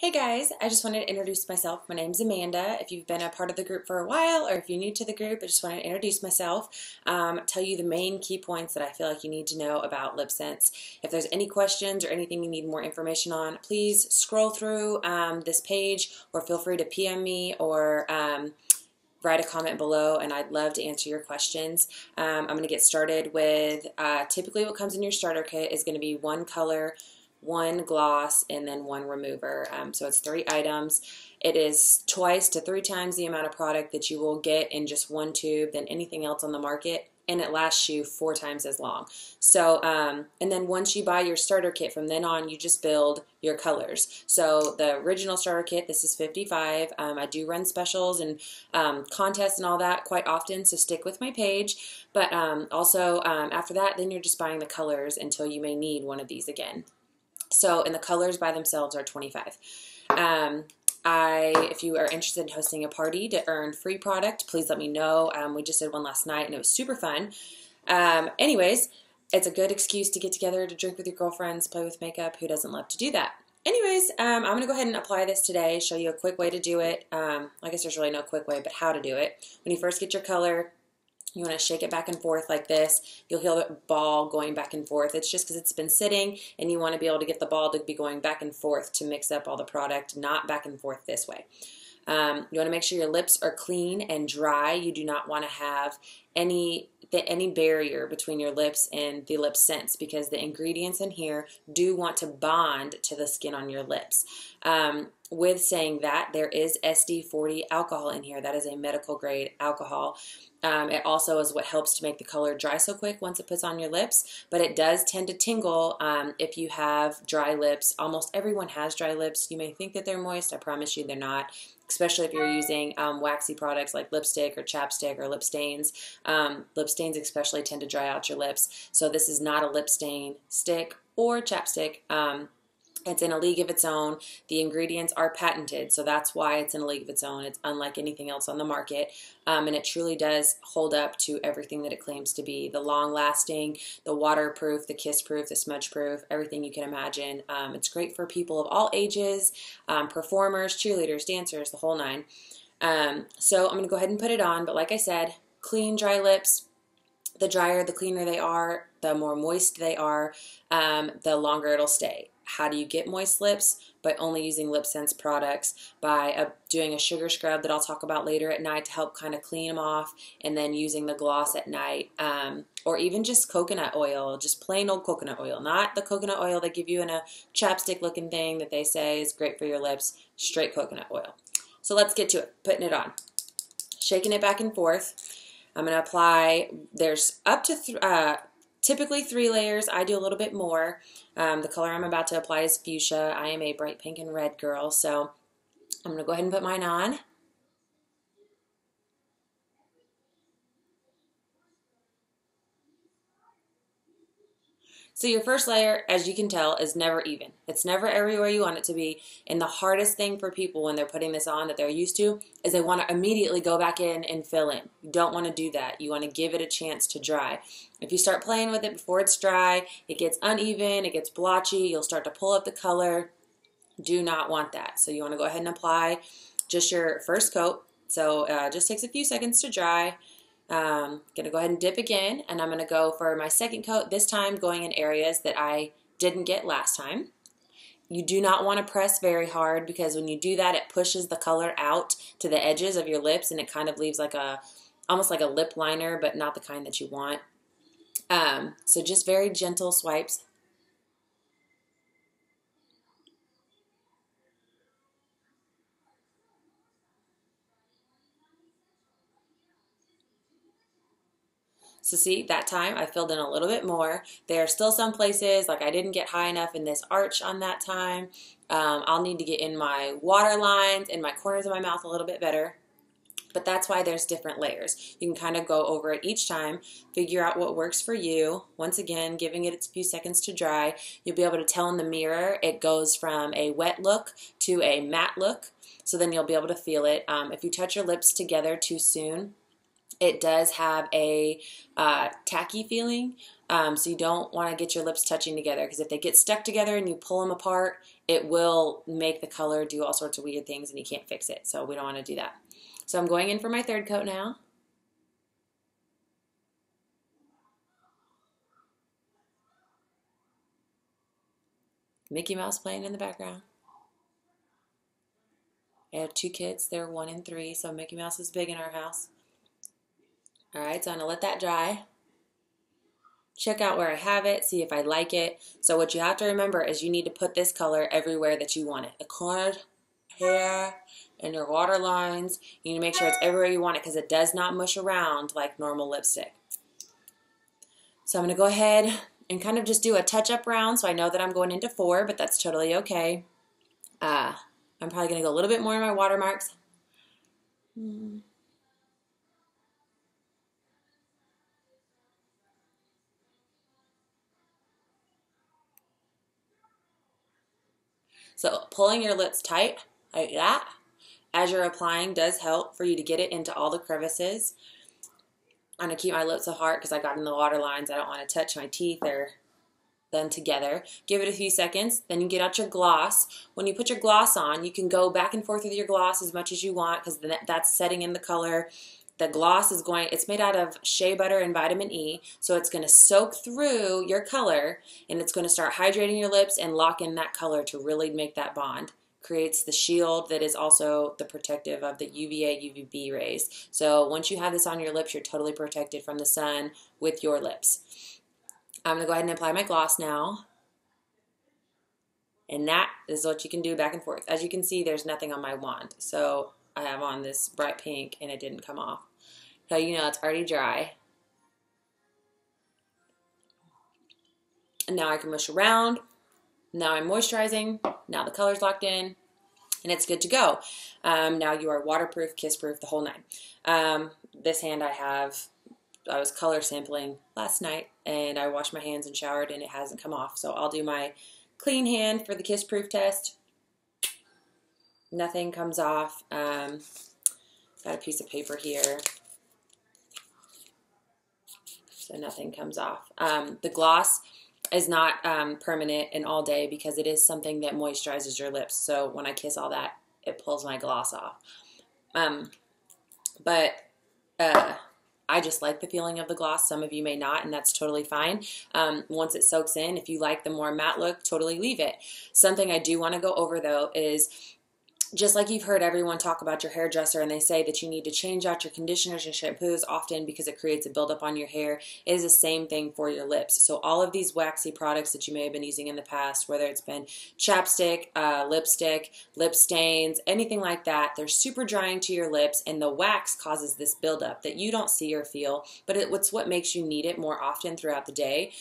Hey guys, I just wanted to introduce myself. My name's Amanda. If you've been a part of the group for a while or if you're new to the group, I just wanted to introduce myself, tell you the main key points that I feel like you need to know about LipSense. If there's any questions or anything you need more information on, please scroll through this page or feel free to PM me or write a comment below, and I'd love to answer your questions. I'm going to get started with typically what comes in your starter kit is going to be one color, one gloss, and then one remover. So it's 3 items. It is twice to 3 times the amount of product that you will get in just one tube than anything else on the market, and it lasts you 4 times as long. So, and then once you buy your starter kit, from then on you just build your colors. So the original starter kit, this is $55. I do run specials and contests and all that quite often, so stick with my page. But also after that, then you're just buying the colors until you may need one of these again. So, and the colors by themselves are $25. If you are interested in hosting a party to earn free product, please let me know. We just did one last night and it was super fun. Anyways, it's a good excuse to get together to drink with your girlfriends, play with makeup. Who doesn't love to do that? Anyways, I'm going to go ahead and apply this today, show you a quick way to do it. I guess there's really no quick way, but how to do it. When you first get your color, you want to shake it back and forth like this. You'll hear the ball going back and forth. It's just because it's been sitting and you want to be able to get the ball to be going back and forth to mix up all the product, not back and forth this way. You want to make sure your lips are clean and dry. You do not want to have any barrier between your lips and the LipSense, because the ingredients in here do want to bond to the skin on your lips. With saying that, there is SD-40 alcohol in here. That is a medical grade alcohol. It also is what helps to make the color dry so quick once it puts on your lips, but it does tend to tingle if you have dry lips. Almost everyone has dry lips. You may think that they're moist. I promise you they're not, especially if you're using waxy products like lipstick or chapstick or lip stains. Lip stains especially tend to dry out your lips, so this is not a lip stain stick or chapstick. It's in a league of its own. The ingredients are patented, so that's why it's in a league of its own. It's unlike anything else on the market, and it truly does hold up to everything that it claims to be. The long-lasting, the waterproof, the kiss-proof, the smudge-proof, everything you can imagine. It's great for people of all ages, performers, cheerleaders, dancers, the whole 9. So I'm going to go ahead and put it on, but like I said, clean, dry lips. The drier, the cleaner they are, the more moist they are, the longer it'll stay. How do you get moist lips? By only using LipSense products, by doing a sugar scrub that I'll talk about later at night to help kind of clean them off, and then using the gloss at night, or even just coconut oil, just plain old coconut oil, not the coconut oil they give you in a chapstick looking thing that they say is great for your lips, straight coconut oil. So let's get to it, putting it on. Shaking it back and forth. I'm going to apply, there's up to typically 3 layers. I do a little bit more. The color I'm about to apply is fuchsia. I am a bright pink and red girl, so I'm going to go ahead and put mine on. So your first layer, as you can tell, is never even. It's never everywhere you want it to be. And the hardest thing for people when they're putting this on that they're used to is they want to immediately go back in and fill in. You don't want to do that. You want to give it a chance to dry. If you start playing with it before it's dry, it gets uneven, it gets blotchy, you'll start to pull up the color. Do not want that. So you want to go ahead and apply just your first coat. So it just takes a few seconds to dry. Gonna go ahead and dip again, and I'm gonna go for my second coat, this time going in areas that I didn't get last time. You do not want to press very hard, because when you do that, it pushes the color out to the edges of your lips, and it kind of leaves like almost like a lip liner, but not the kind that you want. So just very gentle swipes. So see, that time I filled in a little bit more. There are still some places, like I didn't get high enough in this arch on that time. I'll need to get in my water lines and my corners of my mouth a little bit better. But that's why there's different layers. You can kind of go over it each time, figure out what works for you. Once again, giving it a few seconds to dry. You'll be able to tell in the mirror it goes from a wet look to a matte look. So then you'll be able to feel it. If you touch your lips together too soon, it does have a tacky feeling, so you don't want to get your lips touching together, because if they get stuck together and you pull them apart, it will make the color do all sorts of weird things and you can't fix it. So we don't want to do that. So I'm going in for my third coat now. Mickey Mouse playing in the background. I have 2 kids. They're 1 and 3, so Mickey Mouse is big in our house. All right, so I'm going to let that dry. Check out where I have it, see if I like it. So what you have to remember is you need to put this color everywhere that you want it. The corners, here, and your water lines. You need to make sure it's everywhere you want it because it does not mush around like normal lipstick. So I'm going to go ahead and kind of just do a touch-up round. So I know that I'm going into 4, but that's totally okay. I'm probably going to go a little bit more in my watermarks. So pulling your lips tight like that as you're applying does help for you to get it into all the crevices. I'm going to keep my lips apart because I got in the water lines. I don't want to touch my teeth or them together. Give it a few seconds. Then you get out your gloss. When you put your gloss on, you can go back and forth with your gloss as much as you want because that's setting in the color. The gloss is it's made out of shea butter and vitamin E, so it's going to soak through your color and it's going to start hydrating your lips and lock in that color to really make that bond. Creates the shield that is also the protective of the UVA, UVB rays. So once you have this on your lips, you're totally protected from the sun with your lips. I'm going to go ahead and apply my gloss now. And that is what you can do back and forth. As you can see, there's nothing on my wand. So I have on this bright pink and it didn't come off. So you know it's already dry. And now I can mush around. Now I'm moisturizing. Now the color's locked in. And it's good to go. Now you are waterproof, kiss-proof, the whole 9. This hand I was color sampling last night. And I washed my hands and showered and it hasn't come off. So I'll do my clean hand for the kiss-proof test. Nothing comes off. Got a piece of paper here. So nothing comes off. The gloss is not permanent and all day because it is something that moisturizes your lips. So when I kiss all that, it pulls my gloss off. I just like the feeling of the gloss. Some of you may not, and that's totally fine. Once it soaks in, if you like the more matte look, totally leave it. Something I do want to go over, though, is just like you've heard everyone talk about your hairdresser and they say that you need to change out your conditioners and shampoos often because it creates a buildup on your hair, it is the same thing for your lips. So all of these waxy products that you may have been using in the past, whether it's been chapstick, lipstick, lip stains, anything like that, they're super drying to your lips and the wax causes this buildup that you don't see or feel, but it's what makes you need it more often throughout the day.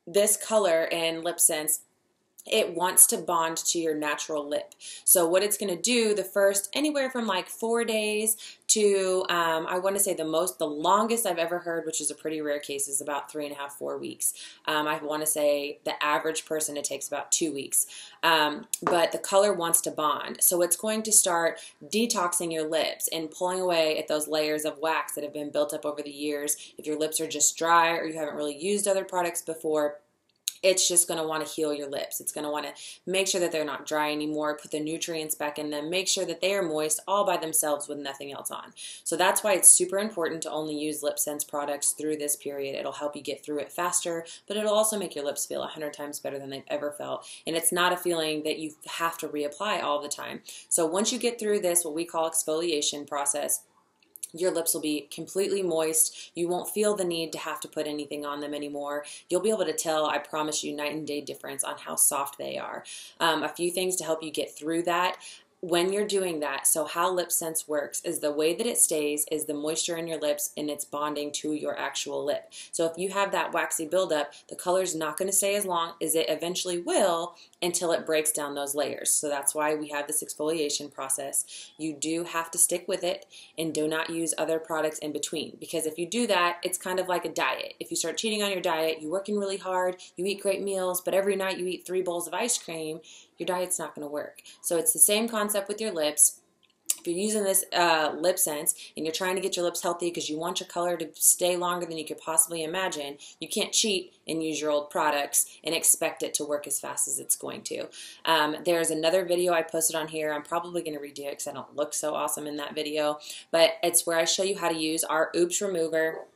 This color in LipSense, it wants to bond to your natural lip. So what it's going to do, the first anywhere from like 4 days to, I want to say the longest I've ever heard, which is a pretty rare case, is about 3.5, 4 weeks. I want to say the average person, it takes about 2 weeks. But the color wants to bond. So it's going to start detoxing your lips and pulling away at those layers of wax that have been built up over the years. If your lips are just dry or you haven't really used other products before, it's just going to want to heal your lips. It's going to want to make sure that they're not dry anymore, put the nutrients back in them, make sure that they are moist all by themselves with nothing else on. So that's why it's super important to only use LipSense products through this period. It'll help you get through it faster, but it'll also make your lips feel 100 times better than they've ever felt. And it's not a feeling that you have to reapply all the time. So once you get through this, what we call exfoliation process, your lips will be completely moist. You won't feel the need to have to put anything on them anymore. You'll be able to tell, I promise you, night and day difference on how soft they are. A few things to help you get through that. When you're doing that, so how LipSense works is the way that it stays is the moisture in your lips and it's bonding to your actual lip. So if you have that waxy buildup, the color's not going to stay as long as it eventually will until it breaks down those layers. So that's why we have this exfoliation process. You do have to stick with it and do not use other products in between, because if you do that, it's kind of like a diet. If you start cheating on your diet, you're working really hard, you eat great meals, but every night you eat 3 bowls of ice cream, your diet's not going to work. So it's the same concept with your lips. If you're using this LipSense and you're trying to get your lips healthy because you want your color to stay longer than you could possibly imagine, you can't cheat and use your old products and expect it to work as fast as it's going to. There's another video I posted on here. I'm probably going to redo it because I don't look so awesome in that video, but it's where I show you how to use our Oops Remover.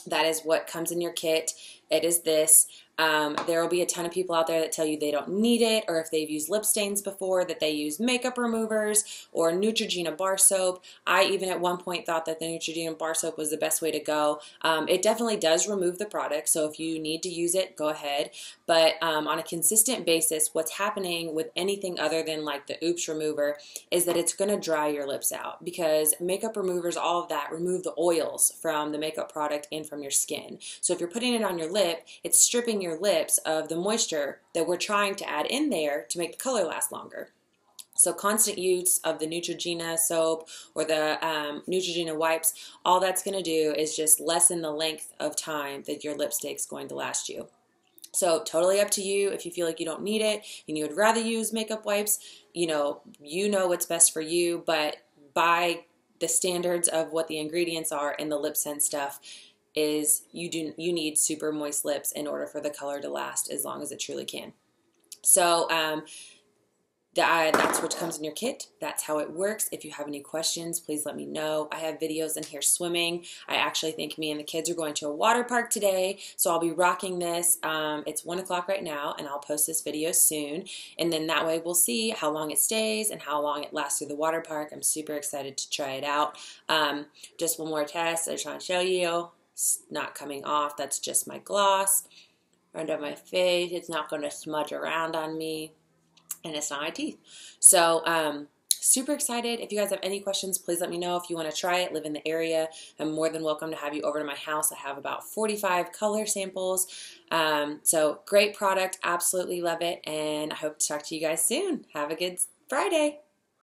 That is what comes in your kit. It is this. There will be a ton of people out there that tell you they don't need it, or if they've used lip stains before, that they use makeup removers or Neutrogena bar soap. I even at one point thought that the Neutrogena bar soap was the best way to go. It definitely does remove the product, so if you need to use it, go ahead. But on a consistent basis, what's happening with anything other than like the Oops Remover is that it's going to dry your lips out, because makeup removers, all of that, remove the oils from the makeup product and from your skin. So if you're putting it on your lip, it's stripping your lips of the moisture that we're trying to add in there to make the color last longer. So constant use of the Neutrogena soap or the Neutrogena wipes, all that's going to do is just lessen the length of time that your lipstick's going to last you. So totally up to you. If you feel like you don't need it and you would rather use makeup wipes, you know what's best for you, but by the standards of what the ingredients are in the LipSense stuff, is you need super moist lips in order for the color to last as long as it truly can. So that's what comes in your kit. That's how it works. If you have any questions, please let me know. I have videos in here swimming. I actually think me and the kids are going to a water park today, so I'll be rocking this. It's 1 o'clock right now, and I'll post this video soon. And then that way we'll see how long it stays and how long it lasts through the water park. I'm super excited to try it out. Just one more test I just want to show you. It's not coming off. That's just my gloss under my face. It's not going to smudge around on me, and it's not my teeth. So super excited. If you guys have any questions, please let me know. If you want to try it, live in the area, I'm more than welcome to have you over to my house. I have about 45 color samples. So great product. Absolutely love it, and I hope to talk to you guys soon. Have a good Friday.